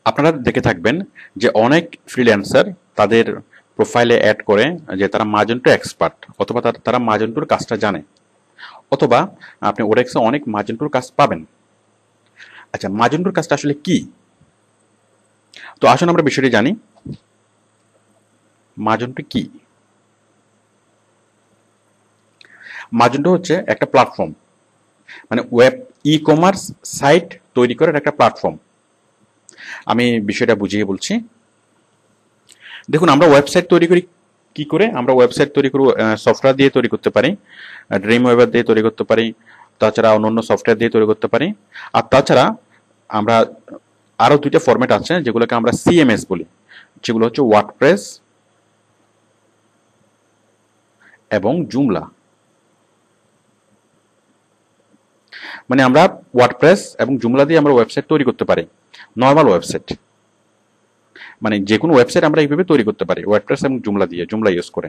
আপনারা দেখে থাকবেন যে অনেক ফ্রিল্যান্সার তাদের প্রোফাইলে অ্যাড করে যে তারা মাজেন্টো এক্সপার্ট, অথবা তারা মাজেন্টোর কাজটা জানে, অথবা আপনি ওরেক্সে অনেক মাজেন্টোর কাজ পাবেন। আচ্ছা, মাজেন্টোর কাজটা আসলে কি? তো আসুন আমরা বিষয়টি জানি। মাজেন্টো কি? মাজেন্টো হচ্ছে একটা প্ল্যাটফর্ম, মানে ওয়েব ই কমার্স সাইট তৈরি করার একটা প্ল্যাটফর্ম। আমি বিষয়টা বুঝিয়ে বলছি। দেখুন, আমরা ওয়েবসাইট তৈরি করি কি করে? আমরা ওয়েবসাইট তৈরি করব সফটওয়্যার দিয়ে তৈরি করতে পারি, ড্রিম ওয়েবার দিয়ে তৈরি করতে পারি, তাছাড়া অন্যান্য সফটওয়্যার দিয়ে তৈরি করতে পারি। আর তাছাড়া আমরা আরো দুইটা ফরম্যাট আছে যেগুলোকে আমরা সিএমএস বলি, যেগুলো হচ্ছে ওয়ার্ডপ্রেস এবং জুমলা। মানে আমরা ওয়ার্ডপ্রেস এবং জুমলা দিয়ে আমরা ওয়েবসাইট তৈরি করতে পারি, নর্মাল ওয়েবসাইট। মানে যে কোনো ওয়েবসাইট আমরা এইভাবে তৈরি করতে পারি ওয়ার্ডপ্রেস এবং জুমলা ইউজ করে।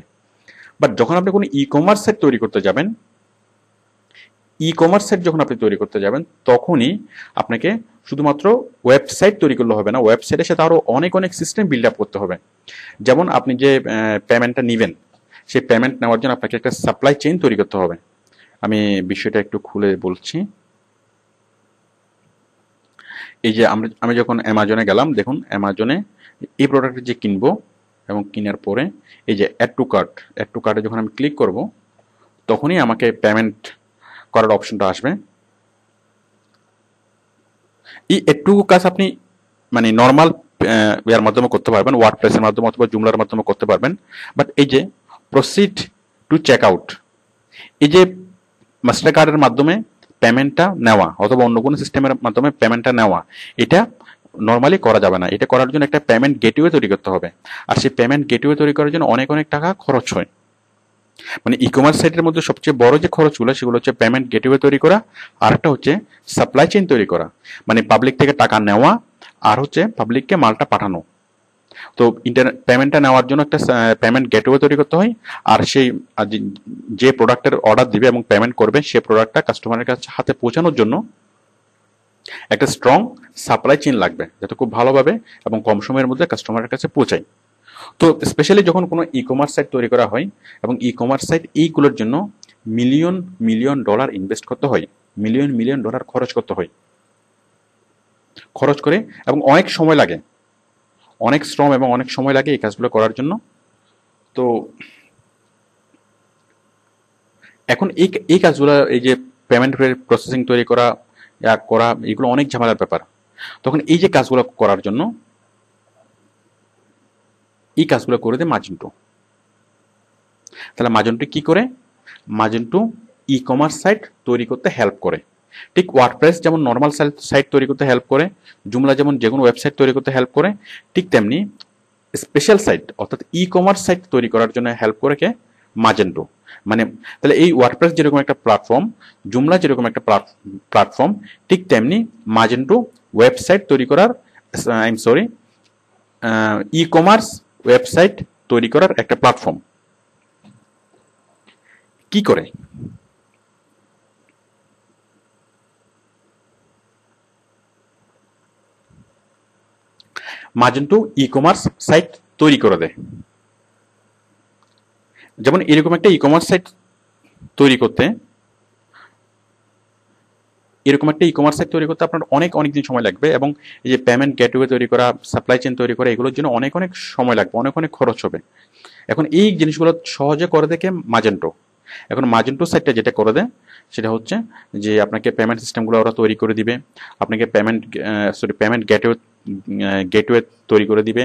বাট যখন আপনি কোনো ই কমার্স সাইট তৈরি করতে যাবেন, যখন আপনি তৈরি করতে যাবেন, তখনই আপনাকে শুধুমাত্র ওয়েবসাইট তৈরি করলে হবে না, ওয়েবসাইটের সাথে আরো অনেক অনেক সিস্টেম বিল্ড আপ করতে হবে। যেমন আপনি যে পেমেন্টটা নেবেন, সেই পেমেন্ট নেওয়ার জন্য আপনাকে একটা সাপ্লাই চেইন তৈরি করতে হবে। আমি বিষয়টা একটু খুলে বলছি। এই যে আমি যখন অ্যামাজনে গেলাম, দেখুন অ্যামাজনে এই প্রোডাক্ট যে কিনবো এবং কেনার পরে এই যে অ্যাড টু কার্টে যখন আমি ক্লিক করব, তখনই আমাকে পেমেন্ট করার অপশনটা আসবে। এই একটু কাজ আপনি মানে নর্মাল ইয়ার মাধ্যমে করতে পারবেন, ওয়ার্ডপ্রেসের মাধ্যমে অথবা জুমলার মাধ্যমে করতে পারবেন। বাট এই যে প্রসিড টু চেক আউট, এই যে মাস্টার কার্ডের মাধ্যমে পেমেন্টটা নেওয়া অথবা অন্য কোনো সিস্টেমের মাধ্যমে পেমেন্টটা নেওয়া, এটা নর্মালি করা যাবে না। এটা করার জন্য একটা পেমেন্ট গেটওয়ে তৈরি করতে হবে। আর সেই পেমেন্ট গেটওয়ে তৈরি করার জন্য অনেক অনেক টাকা খরচ হয়। মানে ই কমার্স সাইটের মধ্যে সবচেয়ে বড় যে খরচগুলো, সেগুলো হচ্ছে পেমেন্ট গেটওয়ে তৈরি করা, আর একটা হচ্ছে সাপ্লাই চেইন তৈরি করা, মানে পাবলিক থেকে টাকা নেওয়া, আর হচ্ছে পাবলিককে মালটা পাঠানো। তো ইন্টারনেট পেমেন্টটা নেওয়ার জন্য একটা পেমেন্ট গেটওয়ে তৈরি করতে হয়। আর সেই যে প্রোডাক্টের অর্ডার দিবে এবং পেমেন্ট করবে, সেই প্রোডাক্টটা কাস্টমারের কাছে হাতে পৌঁছানোর জন্য একটা স্ট্রং সাপ্লাই চেইন লাগবে, যাতে খুব ভালোভাবে এবং কম সময়ের মধ্যে কাস্টমারের কাছে পৌঁছায়। তো স্পেশালি যখন কোনো ই কমার্স সাইট তৈরি করা হয়, এবং ই কমার্স সাইট এইগুলোর জন্য মিলিয়ন মিলিয়ন ডলার ইনভেস্ট করতে হয়, মিলিয়ন মিলিয়ন ডলার খরচ করতে হয়, খরচ করে এবং অনেক সময় লাগে, অনেক শ্রম এবং অনেক সময় লাগে এই কাজগুলো করার জন্য। তো এখন এই কাজগুলো, এই যে পেমেন্ট প্রসেসিং তৈরি করা এগুলো অনেক ঝামেলার ব্যাপার। তখন এই যে কাজগুলো করার জন্য এই কাজগুলো করে দেয় মাজেন্টো। তাহলে মাজেন্টো কি করে? মাজেন্টো ই কমার্স সাইট তৈরি করতে হেল্প করে। ঠিক ওয়ার্ডপ্রেস যেমন নর্মাল সাইট তৈরি করতে হেল্প করে, জুমলা যেমন যে কোনো ওয়েবসাইট তৈরি করতে হেল্প করে, ঠিক তেমনি স্পেশাল সাইট অর্থাৎ ই কমার্স সাইট তৈরি করার জন্য হেল্প করে কে? মাজেন্টো। মানে তাহলে এই ওয়ার্ডপ্রেস যেরকম একটা প্ল্যাটফর্ম, জুমলা যেরকম একটা প্ল্যাটফর্ম, ঠিক তেমনি মাজেন্টো ওয়েবসাইট তৈরি করার, I am sorry, e commerce website তৈরি করার একটা প্ল্যাটফর্ম। কি করে? মাজেন্টো ই কমার্স সাইট তৈরি করে দেয়। যেমন এরকম একটা ই কমার্স সাইট তৈরি করতে আপনার অনেক অনেক দিন সময় লাগবে, এবং এই যে পেমেন্ট গেটওয়ে তৈরি করা, সাপ্লাই চেইন তৈরি করা, এগুলোর জন্য অনেক অনেক সময় লাগবে, অনেক অনেক খরচ হবে। এখন এই জিনিসগুলো সহজে করে দেখে মাজেন্টো। এখন মাজেন্টো সাইটটা যেটা করে দেয় সেটা হচ্ছে যে আপনাকে পেমেন্ট সিস্টেমগুলো ওরা তৈরি করে দিবে, আপনাকে পেমেন্ট গেটওয়ে তৈরি করে দিবে,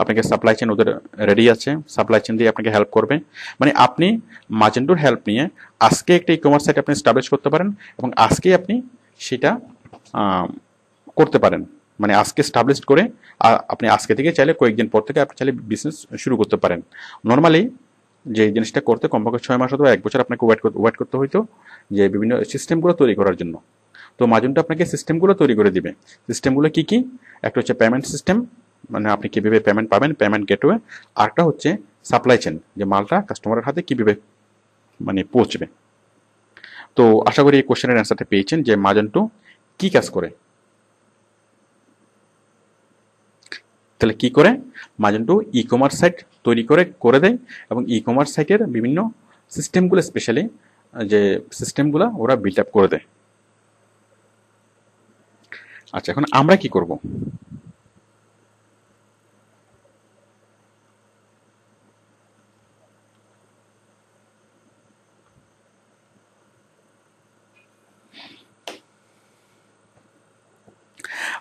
আপনাকে সাপ্লাই চেইন ওদের রেডি আছে, সাপ্লাই চেইন দিয়ে আপনাকে হেল্প করবে। মানে আপনি মাজেন্টোর হেল্প নিয়ে আজকে একটা ই কমার্স সাইট আপনি এস্টাবলিশ করতে পারেন, এবং আজকেই আপনি সেটা করতে পারেন। মানে আজকে এস্টাবলিশ করে আপনি আজকে থেকে চাইলে কয়েকদিন পর থেকে আপনি চাইলে বিজনেস শুরু করতে পারেন। নর্মালি যে জিনিসটা করতে কমপক্ষে 6 মাস অথবা 1 বছর আপনাকে ওয়েট করতে হইতো, যে বিভিন্ন সিস্টেমগুলো তৈরি করার জন্য। তো মাজেন্টো আপনাকে সিস্টেমগুলো তৈরি করে দিবে। সিস্টেমগুলো কি কি? একটা হচ্ছে পেমেন্ট সিস্টেম, মানে আপনি কিভাবে পেমেন্ট পাবেন, পেমেন্ট গেটওয়ে। আরেকটা হচ্ছে সাপ্লাই চেইন, যে মালটা কাস্টমারের হাতে কিভাবে মানে পৌঁছবে। তো আশা করি এই কোশ্চেনের অ্যান্সারটা পেয়েছেন যে মাজেন্টো কি কাজ করে। তাহলে কি করে মাজেন্টো ই কমার্স সাইট তৈরি করে দেয় এবং ই কমার্স সাইটের বিভিন্ন সিস্টেমগুলো স্পেশালি যে সিস্টেমগুলো ওরা বিল্ড আপ করে দেয়। আচ্ছা, এখন আমরা কি করব?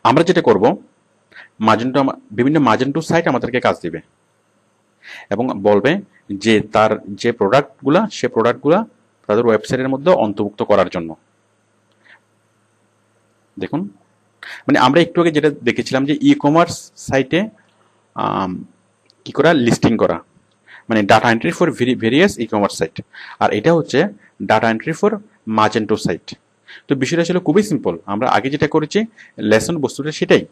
আমরা যেটা করব, বিভিন্ন মাজেন্টো সাইট আমাদেরকে কাজ দিবে এবং বলবে যে তার যে সে প্রোডাক্টগুলা তাদের ওয়েবসাইটের মধ্যে অন্তর্ভুক্ত করার জন্য। দেখুন, মানে আমরা একটু আগে যেটা দেখেছিলাম যে ই কমার্স সাইটে কি করা, লিস্টিং করা, মানে data entry for various e commerce site, আর এটা হচ্ছে data entry for Magento site. তো বিষয়টা ছিল খুবই সিম্পল। আমরা আগে যেটা করেছি লেসন বস্তুটা সেটাই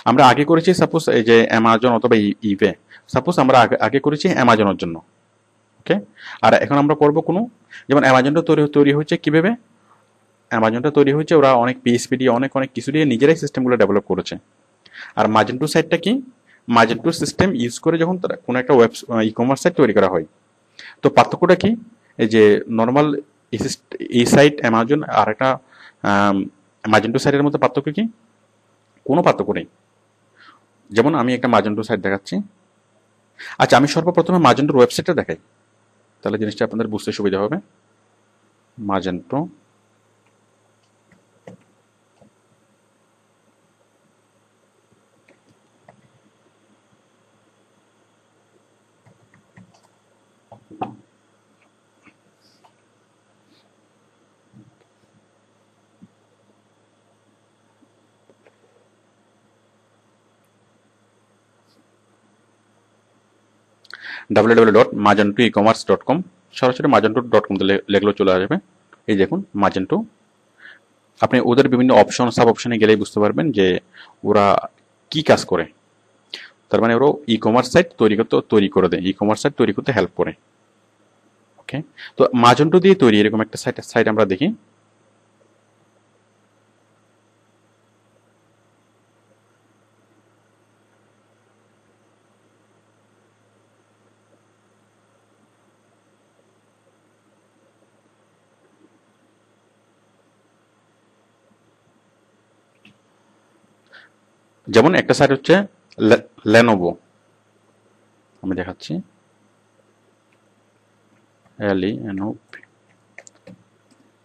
আমরা আগে করেছি। সাপোজ এই যে অ্যামাজন অথবা ইবে, সাপোজ আমরা আগে করেছি অ্যামাজনের জন্য, ওকে। আর এখন আমরা করব কোনো, যেমন অ্যামাজনটা তৈরি হচ্ছে কিভাবে, অ্যামাজনটা তৈরি হচ্ছে ওরা অনেক পিএইচপি দিয়ে অনেক কিছু দিয়ে নিজেরাই সিস্টেমগুলো ডেভেলপ করেছে। আর মাজেন্টো সাইটটা কি, মাজেন্টো সিস্টেম ইউজ করে যখন কোনো একটা ই কমার্স সাইট তৈরি করা হয়। তো পার্থক্যটা কি, এই যে নর্মাল এই সাইট অ্যামাজন আর একটা মাজেন্টো সাইটের মধ্যে পার্থক্য কি? কোনো পার্থক্য নেই। যেমন আমি একটা মাজেন্টো সাইট দেখাচ্ছি। আচ্ছা, আমি সর্বপ্রথমে মাজেন্টোর ওয়েবসাইটটা দেখাই, তাহলে জিনিসটা আপনাদের বুঝতে সুবিধা হবে। মাজেন্টো www.magentoecommerce.com, সরাসরি magento.com লেখলেও চলে আসবে। এই দেখুন মাজেন্টো, আপনি ওদের বিভিন্ন অপশন সাব অপশনে গেলেই বুঝতে পারবেন যে ওরা কি কাজ করে। তার মানে ওরা ই কমার্স সাইট তৈরি করে দেয়, ই কমার্স সাইট তৈরি করতে হেল্প করে, ওকে। তো মাজেন্টো দিয়ে তৈরি এরকম একটা সাইট আমরা দেখি। যেমন একটা সাইট হচ্ছে লেনোভো, আমি দেখাচ্ছি,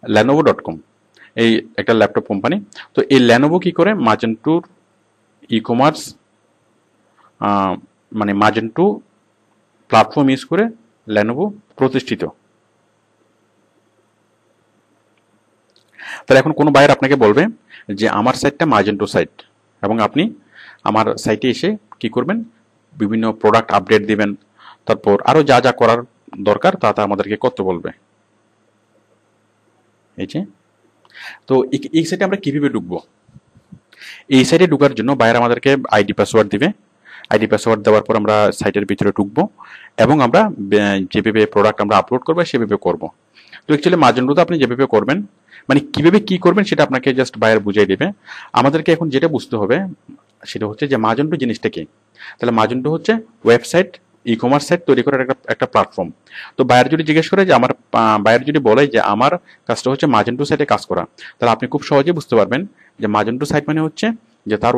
lenovo.com, এই একটা ল্যাপটপ কোম্পানি। তো এই লেনোভো কি করে মাজেন্টোর ই কমার্স মানে মাজেন্টো প্ল্যাটফর্ম ইউজ করে লেনোভো প্রতিষ্ঠিত। তাহলে এখন কোনো বায়ার আপনাকে বলবে যে আমার সাইটটা মাজেন্টো সাইট, এবং আপনি আমার সাইটে এসে কি করবেন, বিভিন্ন প্রোডাক্ট আপডেট দিবেন, তারপর আরো যা যা করার দরকার তা আমাদেরকে করতে বলবে। এই যে, তো এই সাইটে আমরা কিভাবে ঢুকবো? এই সাইটে ঢোকার জন্য বায়ার আমাদেরকে আইডি পাসওয়ার্ড দিবে। আইডি পাসওয়ার্ড দেওয়ার পর আমরা সাইটের ভিতরে ঢুকবো এবং আমরা যেভাবে প্রোডাক্ট আমরা আপলোড করবো সেভাবে করবো। তো অ্যাকচুয়ালি মাজেন্টোতে আপনি যেভাবে করবেন, মানে কিভাবে কি করবেন সেটা আপনাকে জাস্ট বায়ার বুঝিয়ে দেবে। আমাদেরকে এখন যেটা বুঝতে হবে সেটা হচ্ছে যে মাজেন্টো জিনিসটা কি। তাহলে মাজেন্টো হচ্ছে ওয়েবসাইট, ই কমার্স সাইট তৈরি করার একটা প্ল্যাটফর্ম। তো বায়ার যদি জিজ্ঞেস করে যে বায়ার যদি বলে যে আমার কাজটা হচ্ছে মাজেন্টো সাইটে কাজ করা, তাহলে আপনি খুব সহজেই বুঝতে পারবেন যে মাজেন্টো সাইট মানে হচ্ছে যে তার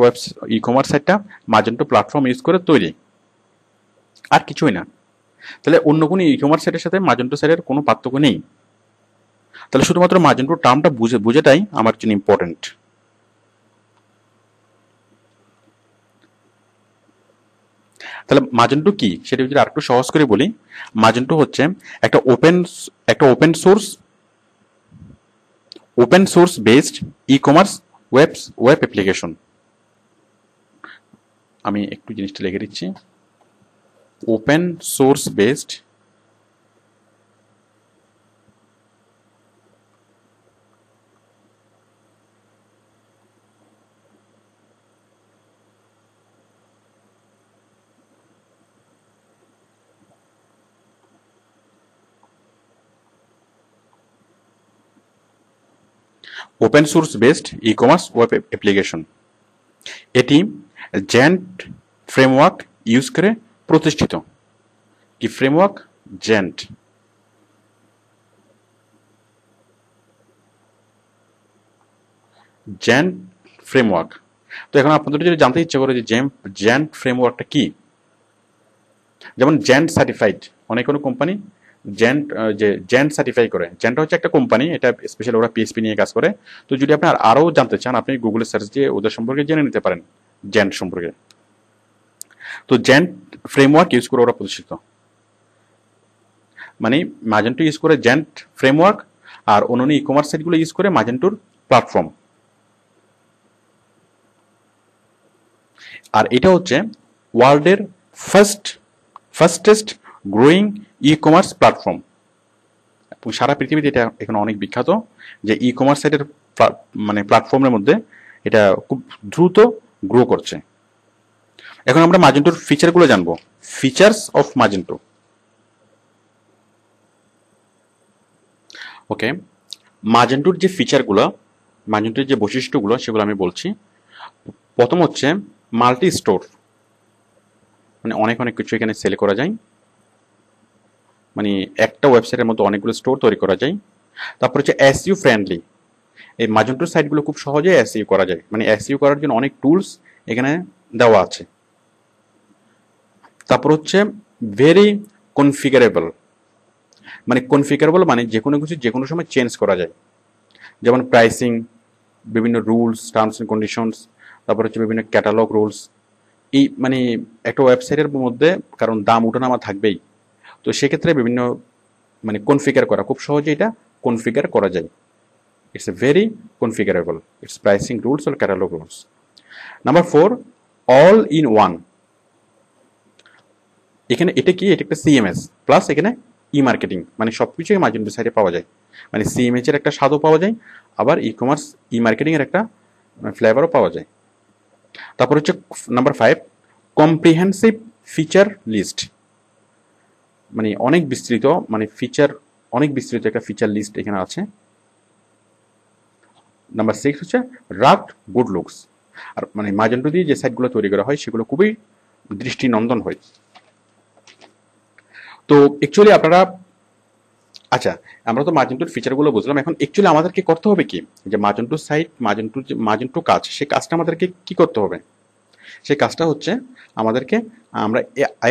ই কমার্স সাইটটা মাজেন্টো প্ল্যাটফর্ম ইউজ করে তৈরি, আর কিছুই না। তাহলে অন্য কোনো ই কমার্স সাইটের সাথে মাজেন্টো সাইটের কোনো পার্থক্য নেই। তাহলে শুধুমাত্র মাজেন্টো টার্মটা বুঝেটাই আমার জন্য ইম্পর্টেন্ট। তাহলে মাজেন্টো কি সেটা যদি আরেকটু সহজ করে বলি, মাজেন্টো হচ্ছে একটা open source based e commerce web application. আমি একটু জিনিসটা লিখে দিচ্ছি, open source based e commerce web application. এটি জেন্ট ফ্রেমওয়ার্ক ইউজ করে প্রতিষ্ঠিত। কি ফ্রেমওয়ার্ক? জেন্ট। Gent framework. তো এখন আপনাদের যদি জানতে ইচ্ছে করে যে জেন্ট ফ্রেমওয়ার্কটা কি, যেমন জেন্ট সার্টিফাইড, অনেক কোনো কোম্পানি জেন্ট সার্টিফাই করে। জেন্ট হচ্ছে একটা কোম্পানি, এটা স্পেশাল ওরা পিএইচপি নিয়ে কাজ করে। তো যদি আপনি আরও জানতে চান, আপনি গুগলে সার্চ দিয়ে ওদের সম্পর্কে জেনে নিতে পারেন, জেন্ট সম্পর্কে। তো জেন্ট ফ্রেমওয়ার্ক ইউজ করে ওরা প্রতিষ্ঠিত, মানে মাজেন্টো ইউজ করে জেন্ট ফ্রেমওয়ার্ক, আর অন্যান্য ই কমার্স সাইটগুলো ইউজ করে মাজেন্টোর প্ল্যাটফর্ম। আর এটা হচ্ছে ওয়ার্ল্ডের fastest growing e commerce platform, এবং সারা পৃথিবীতে এটা এখন অনেক বিখ্যাত যে ই কমার্স সাইটের মানে প্ল্যাটফর্মের মধ্যে এটা খুব দ্রুত গ্রো করছে। এখন আমরা মাজেন্টোর ফিচারগুলো জানবো, ফিচার্স অফ মাজেন্টো। ওকে, মাজেন্টোর যে ফিচারগুলো, মাজেন্টোর যে বৈশিষ্ট্যগুলো, সেগুলো আমি বলছি। প্রথম হচ্ছে মাল্টি স্টোর, মানে অনেক কিছু এখানে সেল করা যায়, মানে একটা ওয়েবসাইটের মধ্যে অনেকগুলো স্টোর তৈরি করা যায়। তারপর হচ্ছে এসইও ফ্রেন্ডলি, এই মাজেন্টোর সাইটগুলো খুব সহজে এসইও করা যায়, মানে এসইও করার জন্য অনেক টুলস এখানে দেওয়া আছে। তারপর হচ্ছে ভেরি কনফিগারেবল, মানে কনফিগারেবল মানে যে কোনো কিছু যে কোনো সময় চেঞ্জ করা যায়, যেমন প্রাইসিং, বিভিন্ন রুলস, টার্মস অ্যান্ড কন্ডিশনস, তারপর হচ্ছে বিভিন্ন ক্যাটালগ রুলস। এই মানে একটা ওয়েবসাইটের মধ্যে কারণ দাম ওঠানামা থাকবেই, তো সেক্ষেত্রে বিভিন্ন মানে কনফিগার করা খুব সহজে এটা কনফিগার করা যায়। It's a very configurable, its pricing rules or catalogue rules. Number 4, all in one. এখানে এটা কি, এটা একটা সিএমএস প্লাস এখানে ই মার্কেটিং, মানে সবকিছু মাজেন্টো সাইটে পাওয়া যায়, মানে সিএমএস এর একটা স্বাদও পাওয়া যায়, আবার ই কমার্স ই মার্কেটিং এর একটা ফ্লেভারও পাওয়া যায়। তারপর হচ্ছে নাম্বার 5, কম্প্রিহেন্সিভ ফিচার লিস্ট, মানে অনেক বিস্তৃত, মানে ফিচার অনেক বিস্তৃত একটা ফিচার লিস্ট এখানে আছে। নাম্বার 6 হচ্ছে রাফট গুড লুকস, আর মানে মাজেন্টো দিয়ে যে সাইটগুলো তৈরি করা হয় সেগুলো খুবই দৃষ্টিনন্দন হয়। তো অ্যাকচুয়ালি আপনারা, আচ্ছা আমরা তো মাজেন্টোর ফিচারগুলো বুঝলাম, এখন অ্যাকচুয়ালি আমাদেরকে করতে হবে কি, যে মাজেন্টো সাইট, মাজেন্টো কাজ, সেই কাজটা আমাদেরকে কি করতে হবে? সেই কাজটা হচ্ছে আমাদেরকে, আমরা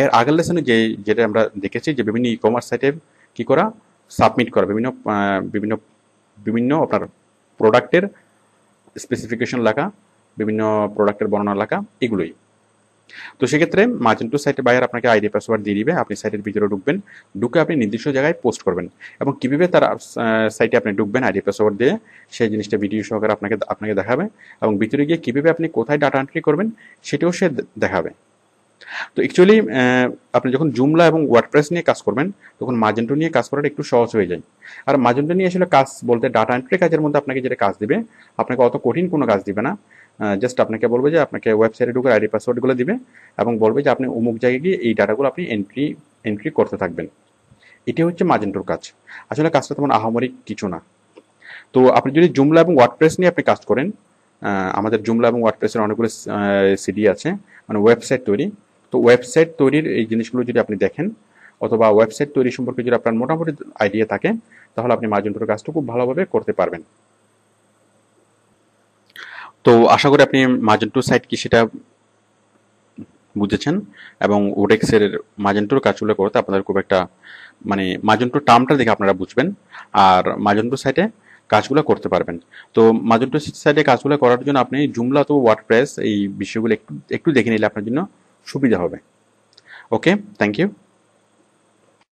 এর আগের লেসনে যেটা আমরা দেখেছি যে বিভিন্ন ই কমার্স সাইটে কি করা, সাবমিট করা বিভিন্ন বিভিন্ন আপনার প্রোডাক্টের স্পেসিফিকেশন লেখা, বিভিন্ন প্রোডাক্টের বর্ণনা লেখা, এগুলোই। তো সেক্ষেত্রে মাজেন্টো সাইটে বায়ার আপনাকে আইডি পাসওয়ার্ড দিয়ে দিবে, আপনি সাইটের ভিতরে ঢুকবেন, ঢুকে আপনি নির্দিষ্ট জায়গায় পোস্ট করবেন, এবং কীভাবে তার সাইটে আপনি ঢুকবেন আইডি পাসওয়ার্ড দিয়ে, সেই জিনিসটা ভিডিও সহকারে আপনাকে দেখাবে, এবং ভিতরে গিয়ে কীভাবে আপনি কোথায় ডাটা এন্ট্রি করবেন সেটাও সে দেখাবে। তো অ্যাকচুয়ালি আপনি যখন জুমলা এবং ওয়ার্ডপ্রেস নিয়ে কাজ করবেন, তখন মাজেন্টো নিয়ে কাজ করাটা একটু সহজ হয়ে যায়। আর মাজেন্টো নিয়ে আসলে কাজ বলতে ডাটা এন্ট্রি কাজের মধ্যে আপনাকে যেটা কাজ দিবে, আপনাকে অত কঠিন কোনো কাজ দিবে না, জাস্ট আপনাকে বলবে যে আপনাকে ওয়েবসাইটে ঢুকে আইডি পাসওয়ার্ডগুলো দিবে, এবং বলবে যে আপনি অমুক জায়গায় গিয়ে এই ডাটাগুলো আপনি এন্ট্রি করতে থাকবেন। এটি হচ্ছে মাজেন্টোর কাজ। আসলে কাজটা তেমন আহামরি কিছু না। তো আপনি যদি জুমলা এবং ওয়ার্ডপ্রেস নিয়ে আপনি কাজ করেন, আমাদের জুমলা এবং ওয়ার্ডপ্রেসের অনেকগুলো সিডি আছে, মানে ওয়েবসাইট তৈরি। তো ওয়েবসাইট তৈরির এই জিনিসগুলো যদি আপনি দেখেন, অথবা ওয়েবসাইট তৈরি সম্পর্কে যদি আপনার মোটামুটি আইডিয়া থাকে, তাহলে আপনি মাজেন্টোর কাজটা খুব ভালোভাবে করতে পারবেন। তো আশা করি আপনি মাজেন্টো সাইট কি সেটা বুঝেছেন, এবং ওডেক্সের মাজেন্টোর কাজগুলো করতে আপনাদের খুব একটা, মানে মাজেন্টো টার্মটা দেখে আপনারা বুঝবেন, আর মাজেন্টো সাইটে কাজগুলো করতে পারবেন। তো মাজেন্টো সাইটে কাজগুলো করার জন্য আপনি জুমলা তো ওয়ার্ডপ্রেস এই বিষয়গুলো একটু দেখে নিলে আপনার জন্য সুবিধা হবে। ওকে, থ্যাংক ইউ।